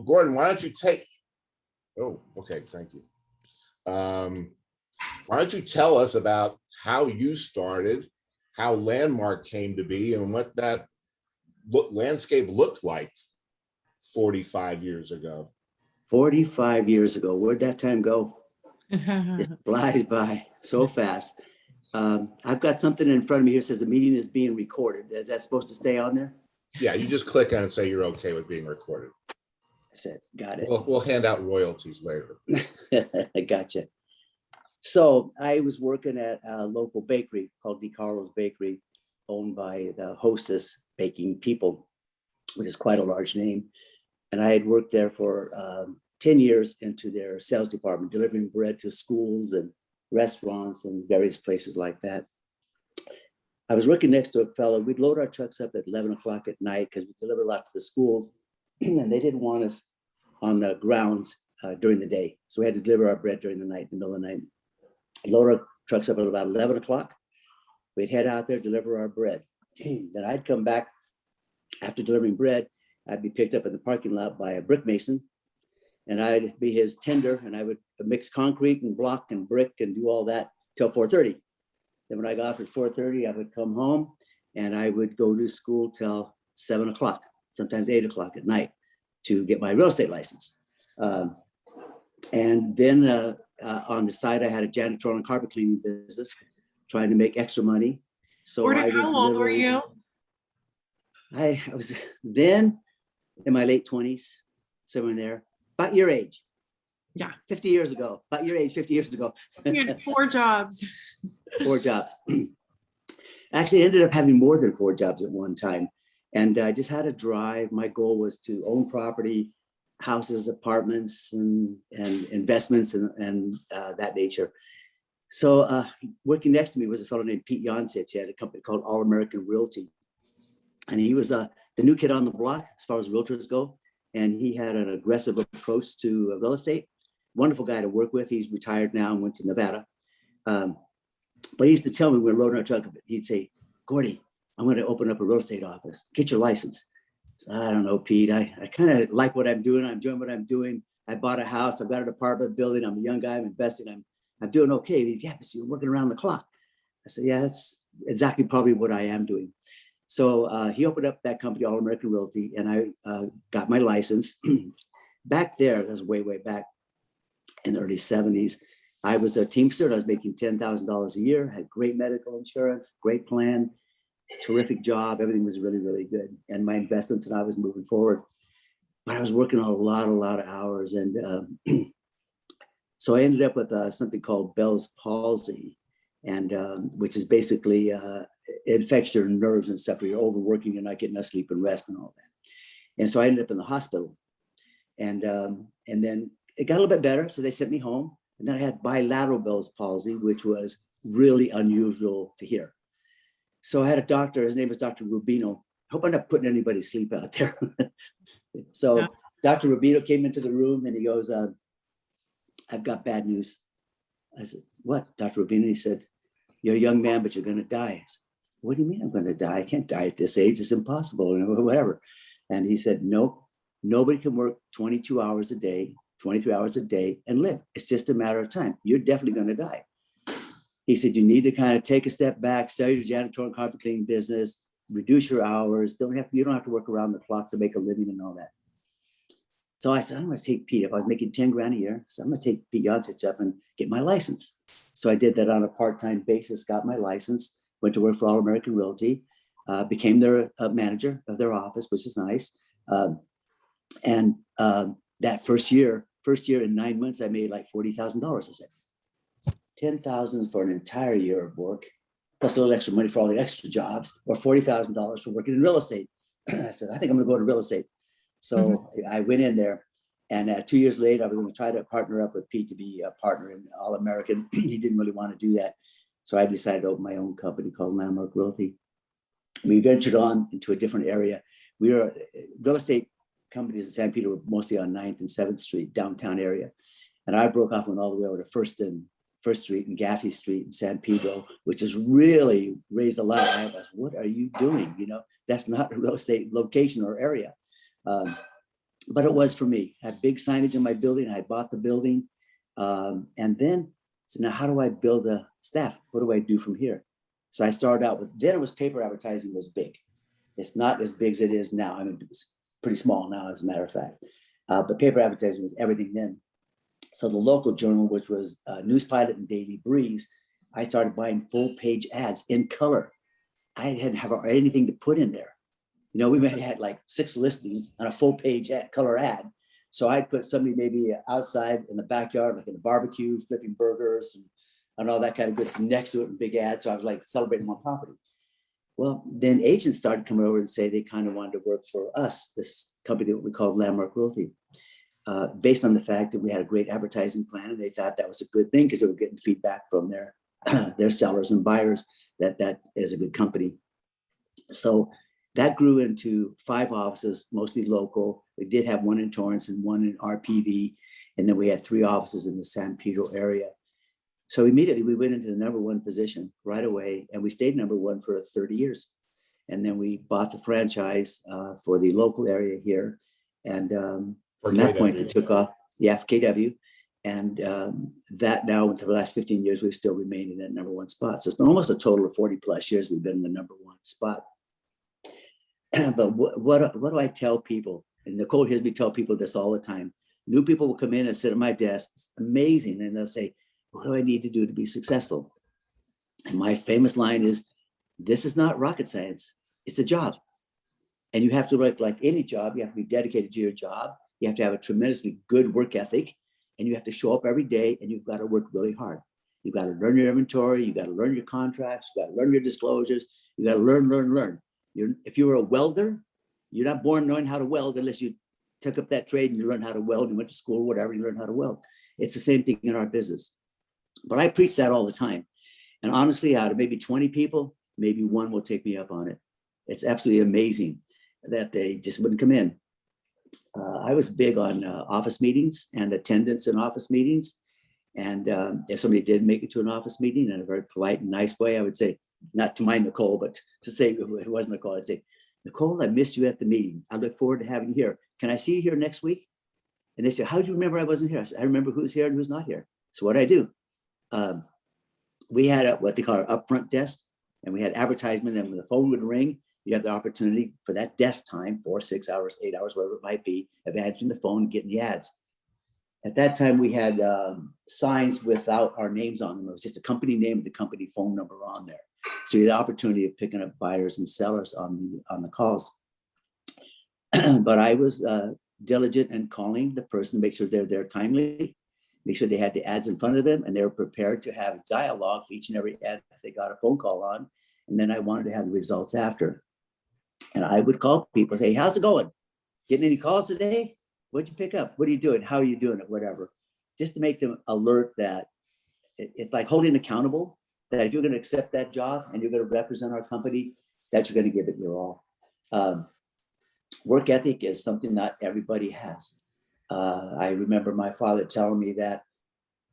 Gordon, why don't you take, oh, okay, thank you. Why don't you tell us about how you started, how Landmark came to be, and what that landscape looked like 45 years ago? 45 years ago, where'd that time go? It flies by so fast. I've got something in front of me here that says the meeting is being recorded. That's supposed to stay on there? Yeah, you just click on it and say you're okay with being recorded. It says, got it. We'll hand out royalties later. I gotcha. So I was working at a local bakery called DiCarlo's Bakery, owned by the Hostess Baking People, which is quite a large name. And I had worked there for 10 years into their sales department, delivering bread to schools and restaurants and various places like that. I was working next to a fellow. We'd load our trucks up at 11 o'clock at night because we deliver a lot to the schools, and they didn't want us on the grounds during the day. So we had to deliver our bread during the night, in the middle of the night. Load our trucks up at about 11 o'clock. We'd head out there, deliver our bread. Then I'd come back after delivering bread. I'd be picked up in the parking lot by a brick mason, and I'd be his tender, and I would mix concrete and block and brick and do all that till 4:30. Then when I got off at 4:30, I would come home and I would go to school till 7 o'clock, sometimes 8 o'clock at night to get my real estate license. And then on the side, I had a janitorial and carpet cleaning business, trying to make extra money. So Gordon, how old were you? I was then in my late 20s, somewhere in there, about your age. Yeah. 50 years ago, about your age, 50 years ago. You had 4 jobs. 4 jobs. Actually, I ended up having more than 4 jobs at one time. And I just had to drive. My goal was to own property, houses, apartments, and investments and that nature. So working next to me was a fellow named Pete Yancich. He had a company called All American Realty. And he was the new kid on the block as far as realtors go. And he had an aggressive approach to real estate. Wonderful guy to work with. He's retired now and went to Nevada. But he used to tell me when we rode in our truck, he'd say, Gordy, I'm going to open up a real estate office. Get your license. So, I don't know, Pete. I kind of like what I'm doing. I'm enjoying what I'm doing. I bought a house. I've got an apartment building. I'm a young guy. I'm investing. I'm doing okay. He's, yeah, but you're working around the clock. I said, yeah, that's exactly probably what I am doing. So he opened up that company, All American Realty, and I got my license. Back there, that was way, way back in the early 70s. I was a Teamster. I was making $10,000 a year, had great medical insurance, great plan, terrific job. Everything was really, really good. And my investments and I was moving forward. But I was working a lot of hours. And so I ended up with something called Bell's palsy, and which is basically it affects your nerves and stuff. You're overworking, you're not getting enough sleep and rest and all that. And so I ended up in the hospital. And then it got a little bit better. So they sent me home. And then I had bilateral Bell's palsy, which was really unusual to hear. So I had a doctor, his name was Dr. Rubino. I hope I'm not putting anybody's to sleep out there. So yeah. Dr. Rubino came into the room and he goes, I've got bad news. I said, what, Dr. Rubino? He said, you're a young man, but you're going to die. I said, what do you mean I'm going to die? I can't die at this age. It's impossible, whatever. And he said, nope, nobody can work 22 hours a day, 23 hours a day and live. It's just a matter of time. You're definitely going to die. He said, you need to kind of take a step back, sell your janitorial and carpet cleaning business, reduce your hours. You don't have to work around the clock to make a living and all that. So I said, I'm going to take Pete. If I was making 10 grand a year, so I'm going to take Pete Yancich up and get my license. So I did that on a part-time basis, got my license, went to work for All American Realty, became their manager of their office, which is nice. And that first year in 9 months, I made like $40,000. I said, $10,000 for an entire year of work, plus a little extra money for all the extra jobs, or $40,000 for working in real estate. I said, I think I'm going to go to real estate. So I went in there, and 2 years later, I was going to try to partner up with Pete to be a partner in All American. He didn't really want to do that. So I decided to open my own company called Landmark Realty. We ventured on into a different area. We were real estate companies in San Pedro were mostly on 9th and 7th Street, downtown area. And I broke off and went all the way over to First Street and Gaffey Street in San Pedro, which has really raised a lot of eyebrows. What are you doing? That's not a real estate location or area. but it was for me. I had big signage in my building. I bought the building. And then, so now how do I build a staff? What do I do from here? So I started out with, then it was paper advertising was big. It's not as big as it is now. I mean, it's pretty small now, as a matter of fact. But paper advertising was everything then. So the local journal, which was News Pilot and Daily Breeze, I started buying full page ads in color. I didn't have anything to put in there. You know, we might have had like 6 listings on a full page color ad. So I'd put somebody maybe outside in the backyard, like in the barbecue, flipping burgers and all that kind of good stuff next to it in big ads. So I was like celebrating my property. Well, then agents started coming over and say they kind of wanted to work for us, this company that we called Landmark Realty, based on the fact that we had a great advertising plan, and they thought that was a good thing because they were getting feedback from their their sellers and buyers that is a good company. So that grew into 5 offices, mostly local. We did have 1 in Torrance and 1 in RPV, and then we had 3 offices in the San Pedro area. So immediately we went into the #1 position right away, and we stayed #1 for 30 years. And then we bought the franchise for the local area here. And from that point, it took off. Yeah, for KW. And that now, for the last 15 years, we've still remained in that #1 spot. So it's been almost a total of 40 plus years we've been in the #1 spot. But what do I tell people? And Nicole hears me tell people this all the time. New people will come in and sit at my desk. It's amazing. And they'll say, what do I need to do to be successful? And my famous line is, this is not rocket science. It's a job. And you have to work like any job. You have to be dedicated to your job. You have to have a tremendously good work ethic. And you have to show up every day, and you've got to work really hard. You've got to learn your inventory. You've got to learn your contracts. You've got to learn your disclosures. You've got to learn. If you were a welder, you're not born knowing how to weld unless you took up that trade and you learned how to weld and went to school, whatever, you learned how to weld. It's the same thing in our business. But I preach that all the time. And honestly, out of maybe 20 people, maybe 1 will take me up on it. It's absolutely amazing that they just wouldn't come in. I was big on office meetings and attendance in office meetings. And if somebody did make it to an office meeting in a very polite and nice way, I would say, not to mind Nicole, but to say it wasn't Nicole, I'd say, Nicole, I missed you at the meeting. I look forward to having you here. Can I see you here next week? And they say, how do you remember I wasn't here? I said, I remember who's here and who's not here. So what I do, we had what they call our upfront desk, and we had advertisement, and when the phone would ring, you have the opportunity for that desk time, 4, 6 hours, 8 hours, whatever it might be, of answering the phone and getting the ads. At that time, we had signs without our names on them. It was just a company name, the company phone number on there. So you had the opportunity of picking up buyers and sellers on the calls. But I was diligent in calling the person to make sure they're there timely, make sure they had the ads in front of them, and they were prepared to have dialogue for each and every ad that they got a phone call on. And then I wanted to have the results after. And I would call people, say, how's it going? Getting any calls today? What'd you pick up? What are you doing? How are you doing it? Whatever. Just to make them alert that it's like holding accountable, that if you're going to accept that job and you're going to represent our company, that you're going to give it your all. Work ethic is something not everybody has. I remember my father telling me that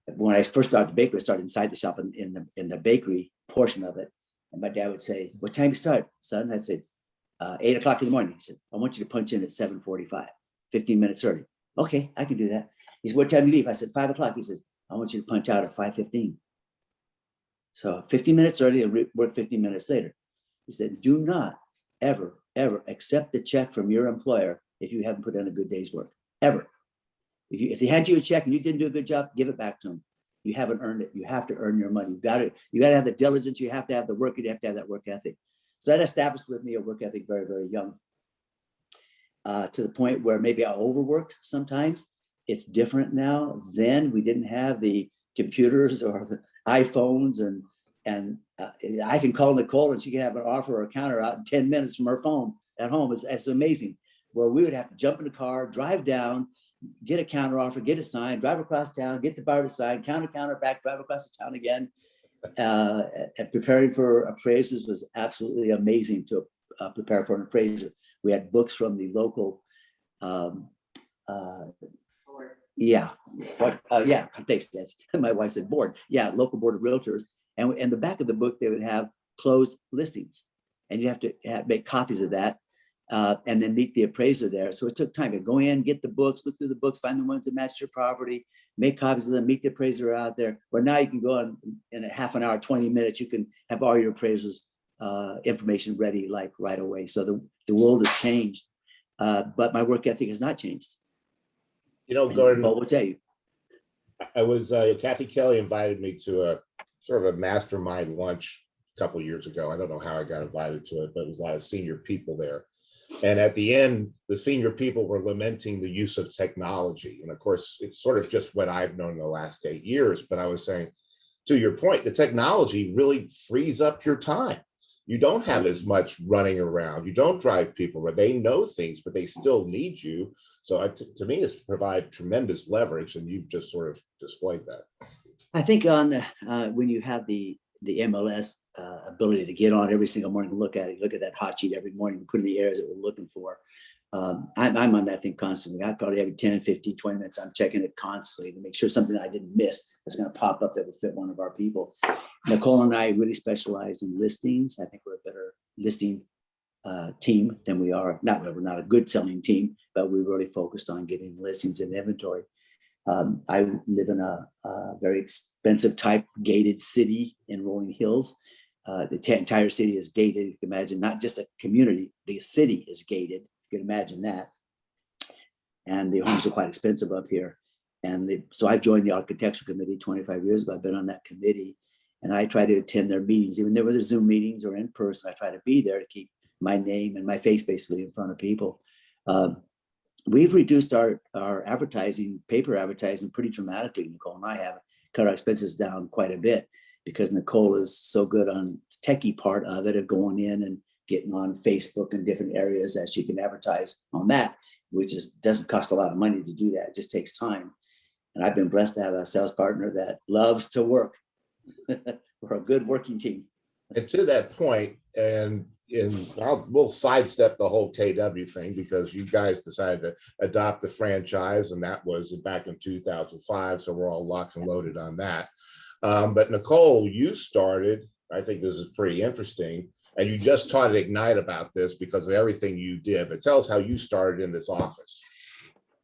when I first started the bakery, I started inside the shop in the bakery portion of it. And my dad would say, what time you start, son? I'd say, 8 o'clock in the morning. He said, I want you to punch in at 7:45, 15 minutes early. Okay, I can do that. He said, what time do you leave? I said, 5 o'clock. He says, I want you to punch out at 5:15. So 15 minutes early and work 15 minutes later. He said, do not ever accept a check from your employer if you haven't put in a good day's work, ever. If they hand you a check and you didn't do a good job, give it back to them. You haven't earned it. You have to earn your money. You got to have the diligence. You have to have the work. You have to have that work ethic. So that established with me a work ethic very, very young, to the point where maybe I overworked sometimes. It's different now. Then we didn't have the computers or the iPhones, and I can call Nicole and she can have an offer or a counter out in 10 minutes from her phone at home. It's amazing. Where we would have to jump in the car, drive down, get a counter offer, get it signed, drive across town, get the buyer to sign, counter back, drive across the town again. And preparing for appraisers was absolutely amazing to prepare for an appraiser. We had books from the local, thanks, Des. My wife said board. Yeah, local board of realtors. And the back of the book, they would have closed listings. And you have to make copies of that. and then meet the appraiser there. So it took time to go in, get the books, look through the books, find the ones that match your property, make copies of them, meet the appraiser out there. But now you can go on in a half an hour, 20 minutes, you can have all your appraisers information ready like right away. So the world has changed, but my work ethic has not changed. You know, And Gordon, Paul will tell you. I was Kathy Kelly invited me to a sort of a mastermind lunch a couple of years ago. I don't know how I got invited to it, but it was a lot of senior people there. And at the end, the senior people were lamenting the use of technology. And of course, it's sort of just what I've known in the last 8 years. But I was saying, to your point, the technology really frees up your time. You don't have as much running around. You don't drive people where they know things, but they still need you. So to me, it's provide tremendous leverage, and you've just sort of displayed that. I think on the when you have the MLS ability to get on every single morning and look at it, look at that hot sheet every morning and put in the areas that we're looking for. I'm on that thing constantly. I probably every 10, 15, 20 minutes, I'm checking it constantly to make sure something I didn't miss is going to pop up that would fit one of our people. Nicole and I really specialize in listings. I think we're a better listing team than we are. We're not a good selling team, but we really focused on getting listings and inventory. I live in a very expensive type gated city in Rolling Hills. The entire city is gated. You can imagine, not just a community, the city is gated. You can imagine that. And the homes are quite expensive up here. And so I've joined the architectural committee 25 years ago. I've been on that committee, and I try to attend their meetings, even whether they're Zoom meetings or in person. I try to be there to keep my name and my face basically in front of people. We've reduced our advertising, paper advertising pretty dramatically. Nicole and I have cut our expenses down quite a bit because Nicole is so good on the techie part of it, of going in and getting on Facebook and different areas that she can advertise on that, which doesn't cost a lot of money to do that. It just takes time. And I've been blessed to have a sales partner that loves to work. We're a good working team. And to that point, we'll sidestep the whole KW thing because you guys decided to adopt the franchise, and that was back in 2005. So we're all locked and loaded on that. But Nicole, you started, I think this is pretty interesting, and you just taught at Ignite about this because of everything you did. But tell us how you started in this office.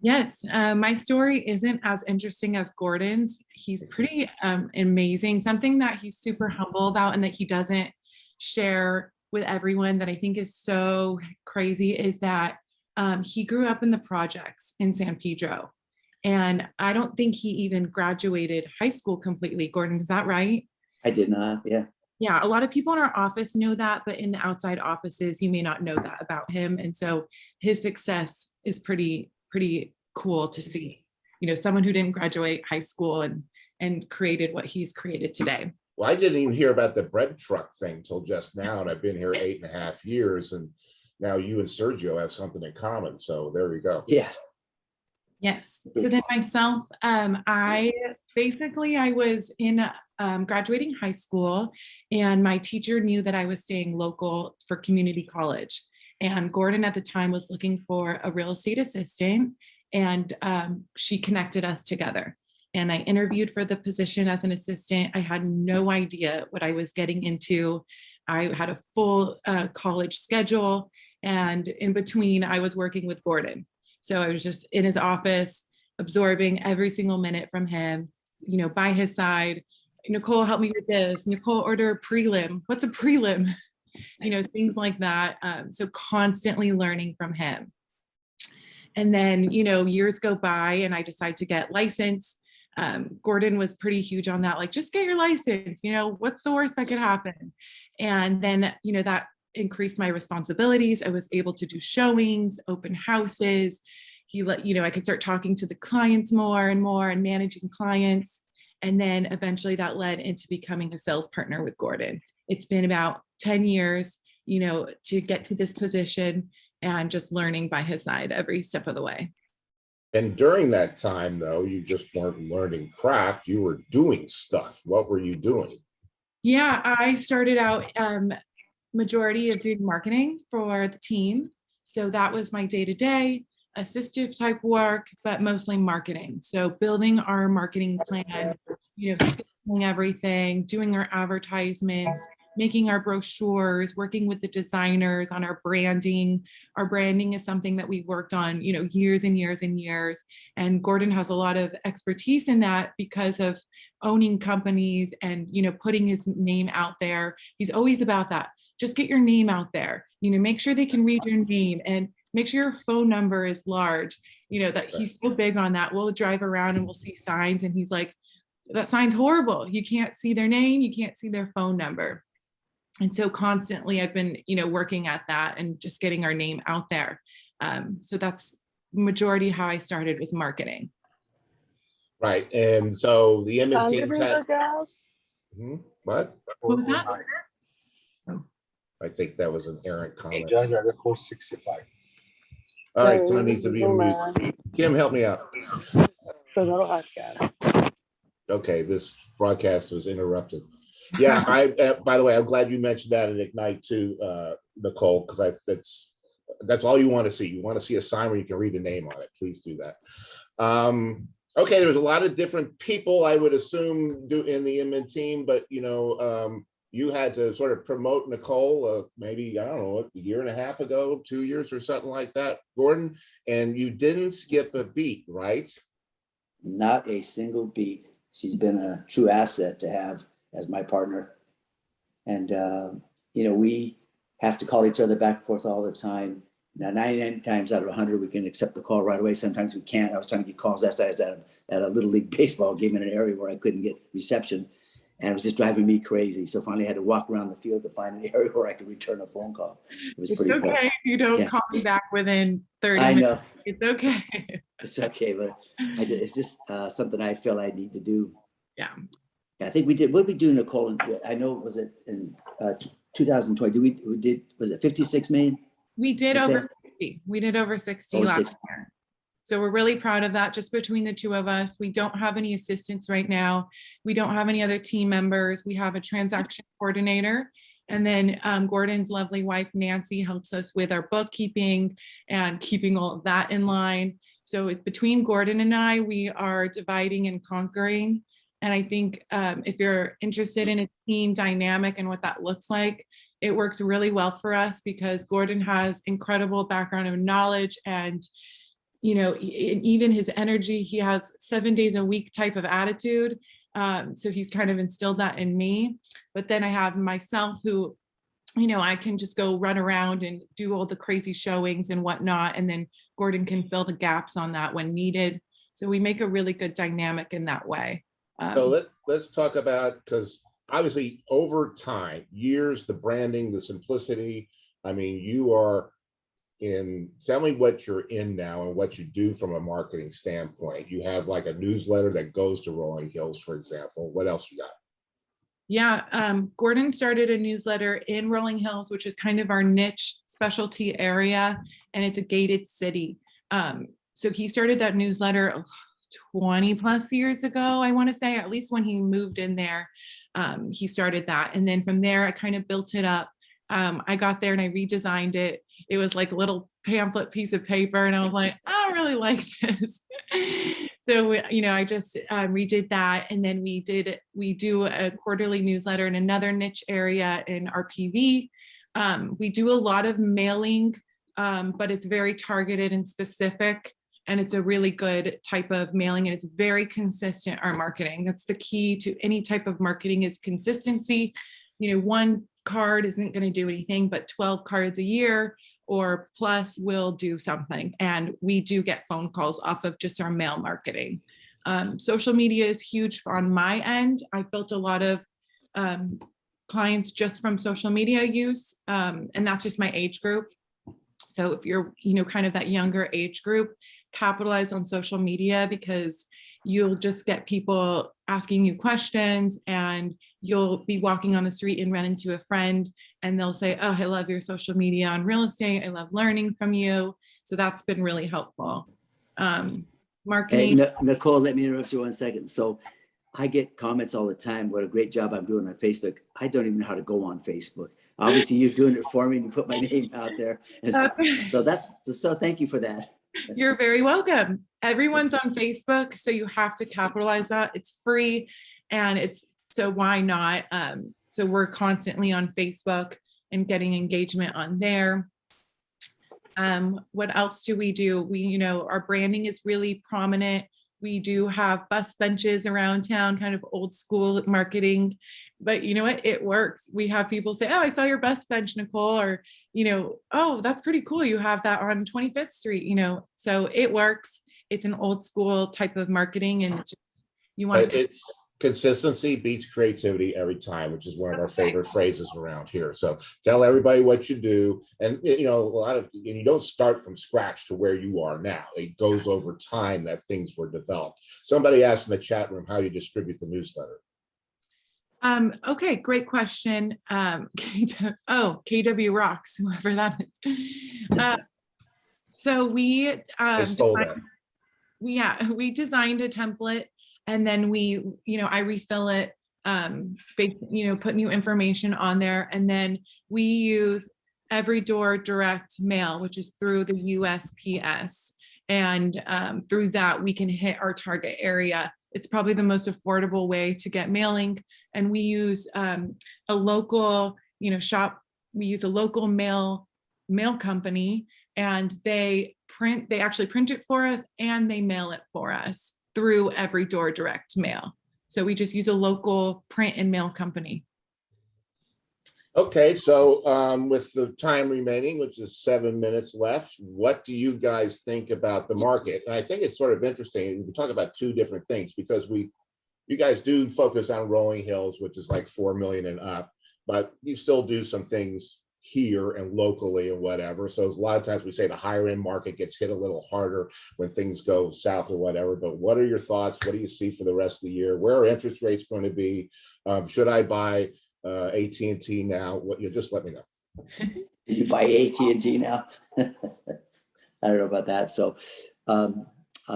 Yes, my story isn't as interesting as Gordon's. He's pretty amazing. Something that he's super humble about and that he doesn't share with everyone that I think is so crazy is that he grew up in the projects in San Pedro. And I don't think he even graduated high school completely. Gordon, is that right? I did not, yeah. Yeah, a lot of people in our office know that, but in the outside offices, you may not know that about him. And so his success is pretty cool to see. You know, someone who didn't graduate high school and created what he's created today. Well, I didn't even hear about the bread truck thing till just now, and I've been here 8.5 years, and now you and Sergio have something in common. So there we go. Yeah. Yes. So then myself, I was in graduating high school, and my teacher knew that I was staying local for community college. And Gordon at the time was looking for a real estate assistant, and she connected us together. And I interviewed for the position as an assistant. I had no idea what I was getting into. I had a full college schedule, and in between, I was working with Gordon. So I was just in his office, absorbing every single minute from him, you know, by his side. Nicole, help me with this. Nicole, order a prelim. What's a prelim? You know, things like that. So constantly learning from him. And then, you know, years go by and I decide to get licensed. Gordon was pretty huge on that. Like, just get your license. You know, what's the worst that could happen? And then, you know, that increased my responsibilities. I was able to do showings, open houses. I could start talking to the clients more and more and managing clients. And then eventually that led into becoming a sales partner with Gordon. It's been about 10 years, you know, to get to this position and just learning by his side every step of the way. And during that time, though, you just weren't learning craft, you were doing stuff. What were you doing? Yeah, I started out majority of doing marketing for the team. So that was my day-to-day assistive type work, but mostly marketing. So building our marketing plan, you know, scheduling everything, doing our advertisements, making our brochures, working with the designers on our branding. Our branding is something that we've worked on, years and years and years. And Gordon has a lot of expertise in that because of owning companies and, putting his name out there. He's always about that. Just get your name out there, make sure they can read your name and make sure your phone number is large, that he's so big on that. We'll drive around and we'll see signs and he's like, that sign's horrible. You can't see their name. You can't see their phone number. And so constantly I've been, working at that and just getting our name out there. So that's majority how I started with marketing. Right. And so the Inman team. Girls. What? What was that? I think that was an errant comment. The code 65. All right, someone needs to be on mute. Kim, help me out. Okay, this broadcast was interrupted. Yeah, by the way, I'm glad you mentioned that in Ignite too, Nicole, because that's all you want to see. You want to see a sign where you can read the name on it. Please do that. Okay, there's a lot of different people I would assume do in the Inman team, but you had to sort of promote Nicole maybe, I don't know, a year and a half ago, 2 years or something like that, Gordon, and you didn't skip a beat, right? Not a single beat. She's been a true asset to have as my partner. And, we have to call each other back and forth all the time. Now, 99 times out of 100, we can accept the call right away. Sometimes we can't. I was trying to get calls last night. I was at a Little League baseball game in an area where I couldn't get reception. And it was just driving me crazy. So finally I had to walk around the field to find an area where I could return a phone call. It was pretty okay cool. if you don't call me back within 30 I minutes. know. It's okay. It's okay, but it's just something I feel I need to do. Yeah. I think we did. What did we do, Nicole? I know, was it in 2020? Was it 56 million? We did over 60. We did over 60 last year. So we're really proud of that, just between the two of us. We don't have any assistants right now. We don't have any other team members. We have a transaction coordinator. And then Gordon's lovely wife, Nancy, helps us with our bookkeeping and keeping all of that in line. So between Gordon and I, we are dividing and conquering. And I think if you're interested in a team dynamic and what that looks like, it works really well for us because Gordon has incredible background of knowledge and even his energy. He has 7 days a week type of attitude. So he's kind of instilled that in me. But then I have myself who, I can just go run around and do all the crazy showings and whatnot. And then Gordon can fill the gaps on that when needed. So we make a really good dynamic in that way. So let's talk about, because obviously over time, years, the branding, the simplicity, I mean, you are tell me what you're in now and what you do from a marketing standpoint. You have like a newsletter that goes to Rolling Hills, for example. What else you got? Yeah, Gordon started a newsletter in Rolling Hills, which is kind of our niche specialty area, and it's a gated city. So he started that newsletter 20 plus years ago, I want to say, at least when he moved in there, he started that. And then from there, I kind of built it up. I got there and I redesigned it. It was like a little pamphlet piece of paper. And I was like, I don't really like this. So, I just redid that. And then we do a quarterly newsletter in another niche area in our PV. We do a lot of mailing, but it's very targeted and specific. And it's a really good type of mailing, and it's very consistent, our marketing. That's the key to any type of marketing, is consistency. One card isn't going to do anything, but 12 cards a year or plus will do something. And we do get phone calls off of just our mail marketing. Social media is huge on my end. I've built a lot of clients just from social media use, and that's just my age group. So if you're, kind of that younger age group, capitalize on social media, because you'll just get people asking you questions, and you'll be walking on the street and run into a friend and they'll say, oh, I love your social media on real estate. I love learning from you. So that's been really helpful. Marketing. Hey, Nicole, let me interrupt you 1 second. So I get comments all the time, what a great job I'm doing on Facebook. I don't even know how to go on Facebook. Obviously you're doing it for me and you put my name out there. So thank you for that. You're very welcome. Everyone's on Facebook, so you have to capitalize that. It's free, and so why not? So we're constantly on Facebook and getting engagement on there. What else do we do? Our branding is really prominent. We do have bus benches around town, kind of old school marketing, but you know what? It works. We have people say, "Oh, I saw your bus bench, Nicole," or, "Oh, that's pretty cool. You have that on 25th Street," so it works. It's an old school type of marketing, and it's just, you want But it's consistency beats creativity every time, which is one of our favorite phrases around here. So tell everybody what you do. And, you don't start from scratch to where you are now. It goes over time that things were developed. Somebody asked in the chat room how you distribute the newsletter. Okay, great question. KW Rocks, whoever that is. So we I stole that. we designed a template, and then I refill it, put new information on there, and then we use every door direct mail, which is through the USPS, and through that we can hit our target area. It's probably the most affordable way to get mailing, and we use a local shop. We use a local mail company, and they actually print it for us, and they mail it for us through every door direct mail. So we just use a local print and mail company. Okay, so with the time remaining, which is 7 minutes left, what do you guys think about the market? And I think it's sort of interesting. We talk about two different things, because you guys do focus on Rolling Hills, which is like 4 million and up, but you still do some things here and locally and whatever. So a lot of times we say the higher end market gets hit a little harder when things go south or whatever. But what are your thoughts? What do you see for the rest of the year? Where are interest rates going to be? Should I buy AT&T now? What, you just let me know. You buy AT&T now? I don't know about that. So I'll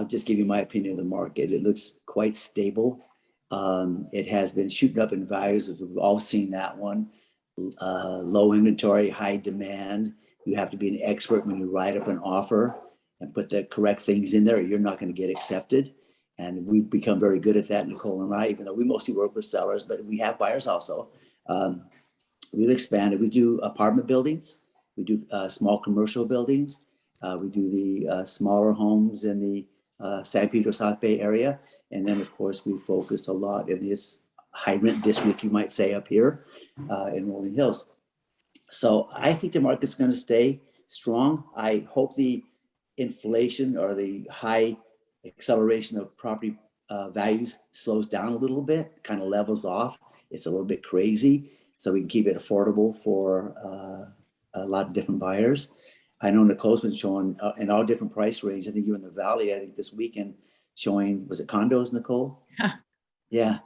just give you my opinion of the market. It looks quite stable. It has been shooting up in values. We've all seen that one. Low inventory, high demand. You have to be an expert when you write up an offer and put the correct things in there, or you're not going to get accepted. And we've become very good at that, Nicole and I, even though we mostly work with sellers, but we have buyers also. We've expanded. We do apartment buildings. We do small commercial buildings. We do the smaller homes in the San Pedro South Bay area. And then, of course, we focus a lot in this high rent district, you might say, up here in Rolling Hills. So I think the market's going to stay strong. I hope the inflation or the high acceleration of property values slows down a little bit, kind of levels off. It's a little bit crazy, so we can keep it affordable for a lot of different buyers. I know Nicole's been showing in all different price ranges. I think you're in the Valley, I think this weekend, showing, was it condos, Nicole? Yeah.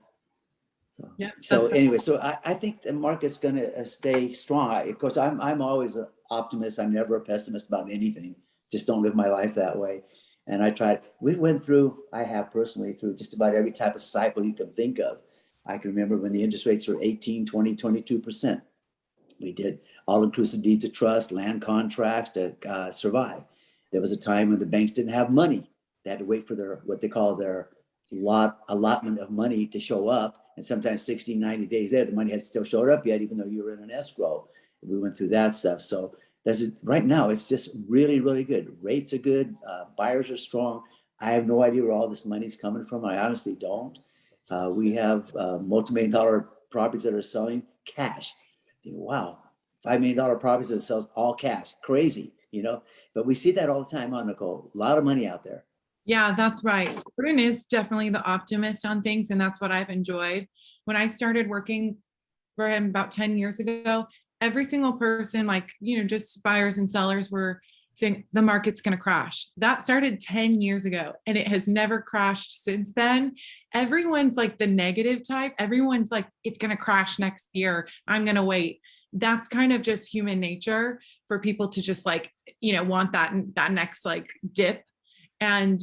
Yeah. So anyway, so I think the market's going to stay strong. Of course, I'm always an optimist. I'm never a pessimist about anything. Just don't live my life that way. And I have personally through just about every type of cycle you can think of. I can remember when the interest rates were 18, 20, 22%. We did all-inclusive deeds of trust, land contracts to survive. There was a time when the banks didn't have money. They had to wait for what they call their allotment of money to show up. And sometimes 60, 90 days there, the money hadn't still showed up yet, even though you were in an escrow. We went through that stuff. So right now, it's just really, really good. Rates are good. Buyers are strong. I have no idea where all this money's coming from. I honestly don't. We have multi-million-dollar properties that are selling cash. Wow, $5 million properties that sells all cash. Crazy, But we see that all the time, Nicole. A lot of money out there. Yeah, that's right. Gordon is definitely the optimist on things, and that's what I've enjoyed. When I started working for him about 10 years ago, every single person, just buyers and sellers, were saying the market's going to crash. That started 10 years ago, and it has never crashed since then. Everyone's like the negative type. Everyone's like, it's going to crash next year. I'm going to wait. That's kind of just human nature for people to just want that next dip. And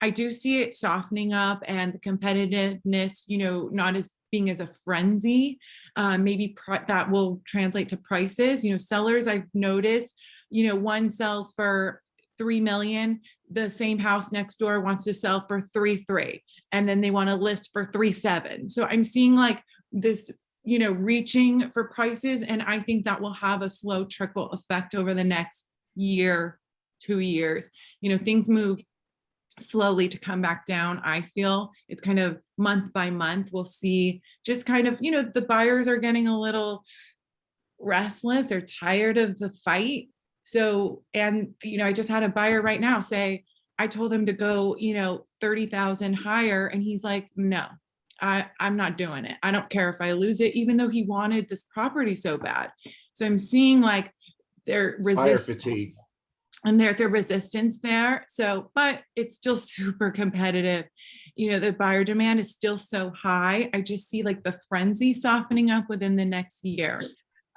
I do see it softening up, and the competitiveness, not as being as a frenzy. Maybe that will translate to prices. Sellers, I've noticed, one sells for 3 million. The same house next door wants to sell for 3.3, and then they want to list for 3.7. So I'm seeing this reaching for prices. And I think that will have a slow trickle effect over the next year, 2 years. Things move slowly to come back down. I feel it's kind of month by month. We'll see just kind of, the buyers are getting a little restless. They're tired of the fight. So, and, I just had a buyer right now say, I told him to go, 30,000 higher. And he's like, no, I'm not doing it. I don't care if I lose it, even though he wanted this property so bad. So I'm seeing like their Buyer fatigue. and there's a resistance there. So, but it's still super competitive. The buyer demand is still so high. I just see like the frenzy softening up within the next year.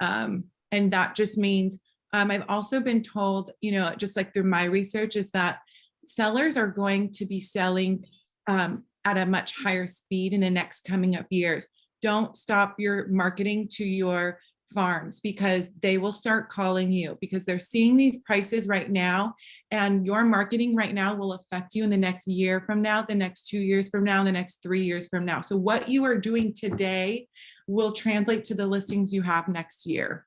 And that just means I've also been told, just like through my research, is that sellers are going to be selling at a much higher speed in the next coming up years. Don't stop your marketing to your farms, because they will start calling you, because they're seeing these prices right now, and your marketing right now will affect you in the next year from now, the next 2 years from now, the next 3 years from now. So what you are doing today will translate to the listings you have next year,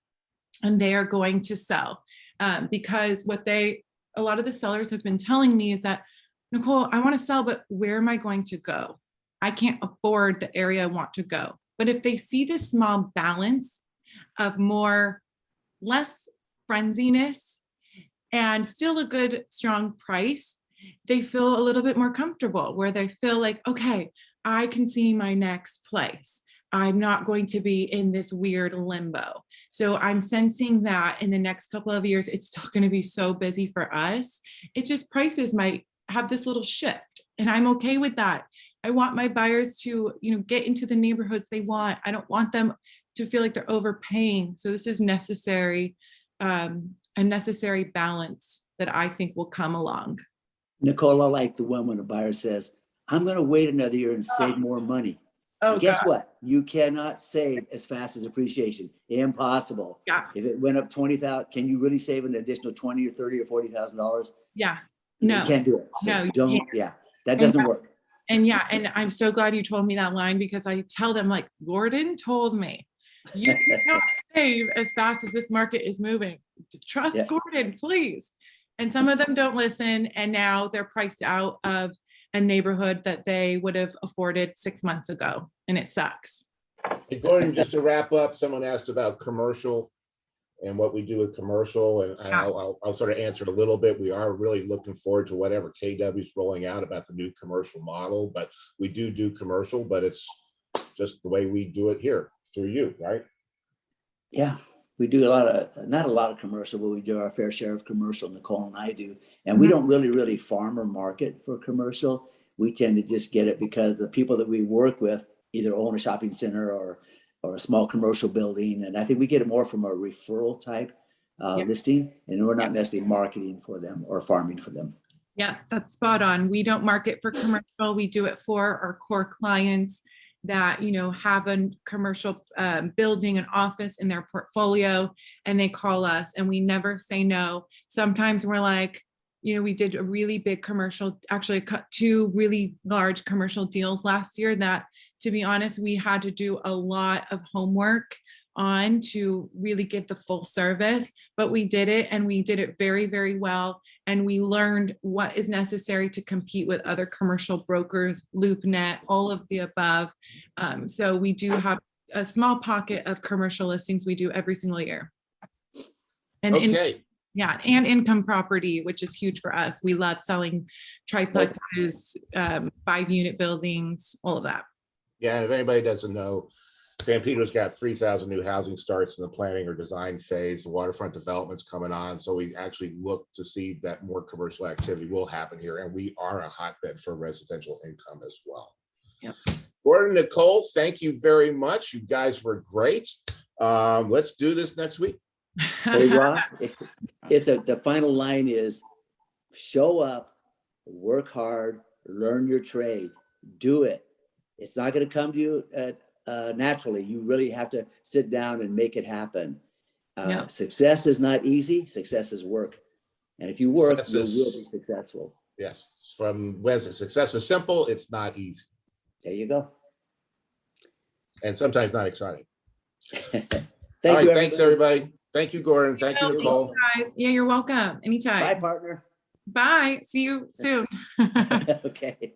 and they are going to sell because a lot of the sellers have been telling me is that, Nicole, I want to sell, but where am I going to go? I can't afford the area I want to go. But if they see this small balance of less frenziness and still a good, strong price, they feel a little bit more comfortable, where they feel like, okay, I can see my next place. I'm not going to be in this weird limbo. So I'm sensing that in the next couple of years, it's still going to be so busy for us. It just, prices might have this little shift, and I'm okay with that. I want my buyers to, get into the neighborhoods they want. I don't want them to feel like they're overpaying. So this is necessary, a necessary balance that I think will come along. Nicole, I like the one when a buyer says, I'm going to wait another year and save more money. Oh, Guess God. what? You cannot save as fast as appreciation. Impossible. Yeah. If it went up 20,000, can you really save an additional 20 or 30 or $40,000? Yeah. No. You can't do it. So No, you don't. can't. Yeah, that doesn't work. And I'm so glad you told me that line, because I tell them, like, Gordon told me, you cannot save as fast as this market is moving. Trust Gordon, please. And some of them don't listen, and now they're priced out of a neighborhood that they would have afforded 6 months ago, and it sucks. Hey, Gordon, just to wrap up, someone asked about commercial and what we do with commercial, and I'll sort of answer a little bit. We are really looking forward to whatever KW is rolling out about the new commercial model, but we do commercial, but it's just the way we do it here through you, right? Yeah, we do not a lot of commercial, but we do our fair share of commercial, Nicole and I do. And we don't really farm or market for commercial. We tend to just get it because the people that we work with either own a shopping center or a small commercial building. And I think we get it more from a referral type listing, and we're not necessarily marketing for them or farming for them. Yeah, that's spot on. We don't market for commercial. We do it for our core clients that, have a commercial building, an office in their portfolio, and they call us, and we never say no. Sometimes we're like, we did a really big commercial, actually cut 2 really large commercial deals last year that, to be honest, we had to do a lot of homework on to really get the full service, but we did it, and we did it very, very well. And we learned what is necessary to compete with other commercial brokers, LoopNet, all of the above. So we do have a small pocket of commercial listings we do every single year. And okay. and income property, which is huge for us. We love selling triplexes, 5-unit buildings, all of that. Yeah, and if anybody doesn't know, San Pedro's got 3,000 new housing starts in the planning or design phase. The waterfront development's coming on. So we actually look to see that more commercial activity will happen here. And we are a hotbed for residential income as well. Yep. Gordon, Nicole, thank you very much. You guys were great. Let's do this next week. Hey, Rock, the final line is show up, work hard, learn your trade, do it. It's not going to come to you naturally. You really have to sit down and make it happen. Success is not easy. Success is work. And if you work, you will be successful. Yes. From when success is simple, it's not easy. There you go. And sometimes not exciting. All right, you, thanks, everybody. Thank you, Gordon. Thank you, Thank Nicole. guys. Yeah, you're welcome. Bye, Anytime. partner. Bye. See you soon. Okay.